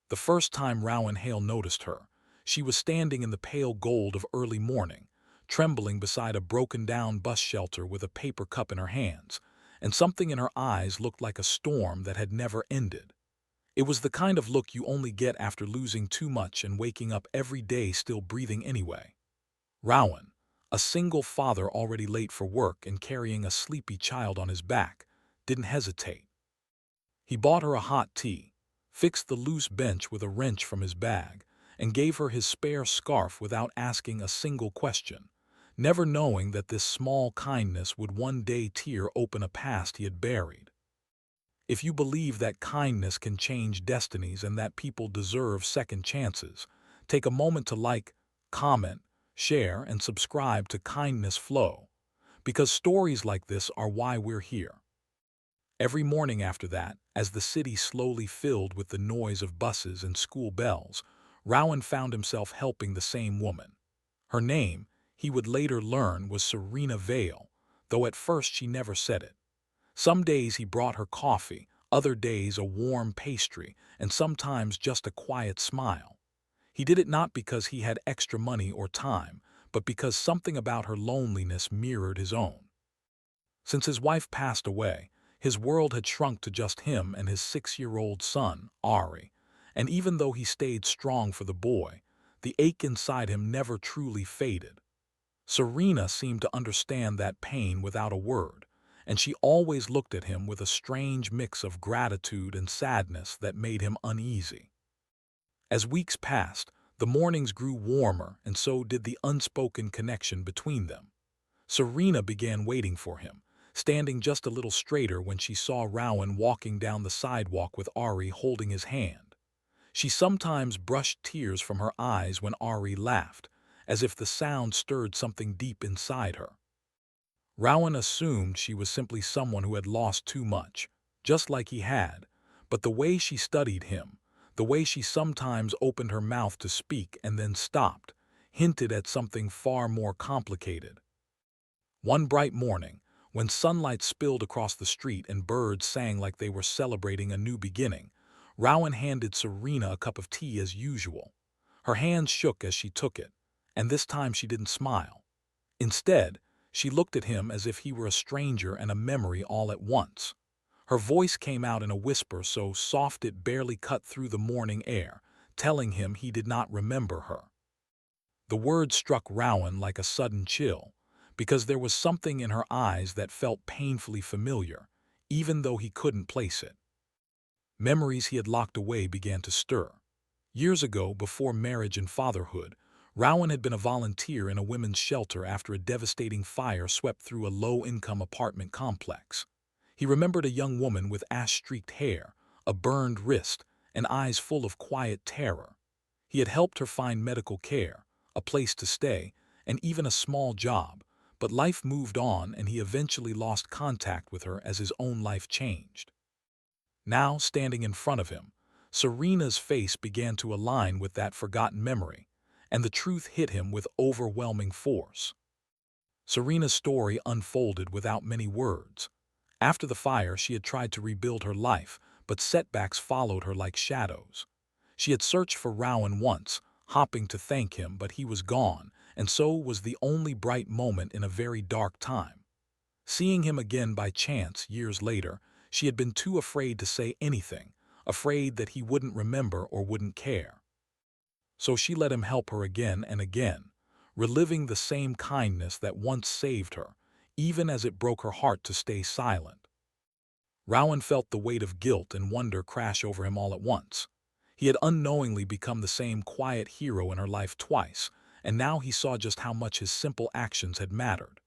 The first time Rowan Hale noticed her, she was standing in the pale gold of early morning, trembling beside a broken-down bus shelter with a paper cup in her hands, and something in her eyes looked like a storm that had never ended. It was the kind of look you only get after losing too much and waking up every day still breathing anyway. Rowan, a single father already late for work and carrying a sleepy child on his back, didn't hesitate. He bought her a hot tea, fixed the loose bench with a wrench from his bag, and gave her his spare scarf without asking a single question, never knowing that this small kindness would one day tear open a past he had buried. If you believe that kindness can change destinies and that people deserve second chances, take a moment to like, comment, share, and subscribe to Kindness Flow, because stories like this are why we're here. Every morning after that, as the city slowly filled with the noise of buses and school bells, Rowan found himself helping the same woman. Her name, he would later learn, was Serena Vale, though at first she never said it. Some days he brought her coffee, other days a warm pastry, and sometimes just a quiet smile. He did it not because he had extra money or time, but because something about her loneliness mirrored his own. Since his wife passed away, his world had shrunk to just him and his 6-year-old son, Ari, and even though he stayed strong for the boy, the ache inside him never truly faded. Serena seemed to understand that pain without a word, and she always looked at him with a strange mix of gratitude and sadness that made him uneasy. As weeks passed, the mornings grew warmer and so did the unspoken connection between them. Serena began waiting for him, standing just a little straighter when she saw Rowan walking down the sidewalk with Ari holding his hand. She sometimes brushed tears from her eyes when Ari laughed, as if the sound stirred something deep inside her. Rowan assumed she was simply someone who had lost too much, just like he had, but the way she studied him, the way she sometimes opened her mouth to speak and then stopped, hinted at something far more complicated. One bright morning, when sunlight spilled across the street and birds sang like they were celebrating a new beginning, Rowan handed Serena a cup of tea as usual. Her hands shook as she took it, and this time she didn't smile. Instead, she looked at him as if he were a stranger and a memory all at once. Her voice came out in a whisper so soft it barely cut through the morning air, telling him he did not remember her. The words struck Rowan like a sudden chill, because there was something in her eyes that felt painfully familiar, even though he couldn't place it. Memories he had locked away began to stir. Years ago, before marriage and fatherhood, Rowan had been a volunteer in a women's shelter after a devastating fire swept through a low-income apartment complex. He remembered a young woman with ash-streaked hair, a burned wrist, and eyes full of quiet terror. He had helped her find medical care, a place to stay, and even a small job, but life moved on and he eventually lost contact with her as his own life changed. Now, standing in front of him, Serena's face began to align with that forgotten memory, and the truth hit him with overwhelming force. Serena's story unfolded without many words. After the fire, she had tried to rebuild her life, but setbacks followed her like shadows. She had searched for Rowan once, hopping to thank him, but he was gone, and so was the only bright moment in a very dark time. Seeing him again by chance years later, she had been too afraid to say anything, afraid that he wouldn't remember or wouldn't care. So she let him help her again and again, reliving the same kindness that once saved her, even as it broke her heart to stay silent. Rowan felt the weight of guilt and wonder crash over him all at once. He had unknowingly become the same quiet hero in her life twice, and now he saw just how much his simple actions had mattered.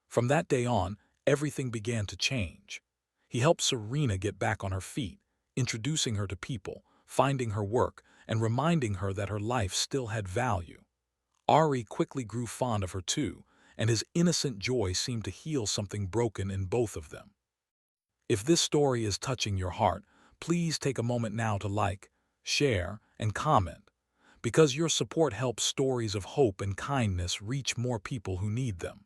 From that day on, everything began to change. He helped Serena get back on her feet, introducing her to people, finding her work, and reminding her that her life still had value. Ari quickly grew fond of her too, and his innocent joy seemed to heal something broken in both of them. If this story is touching your heart, please take a moment now to like, share, and comment, because your support helps stories of hope and kindness reach more people who need them.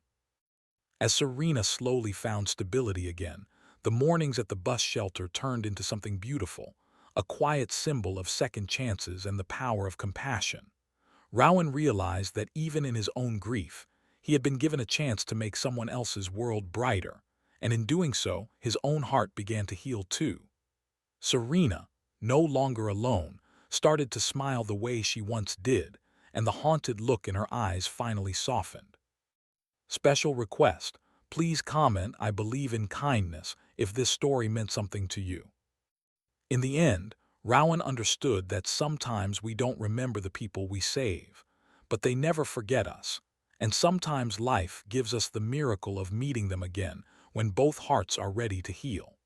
As Serena slowly found stability again, the mornings at the bus shelter turned into something beautiful, a quiet symbol of second chances and the power of compassion. Rowan realized that even in his own grief, he had been given a chance to make someone else's world brighter, and in doing so, his own heart began to heal too. Serena, no longer alone, started to smile the way she once did, and the haunted look in her eyes finally softened. Special request: please comment "I believe in kindness" if this story meant something to you. In the end, Rowan understood that sometimes we don't remember the people we save, but they never forget us, and sometimes life gives us the miracle of meeting them again when both hearts are ready to heal.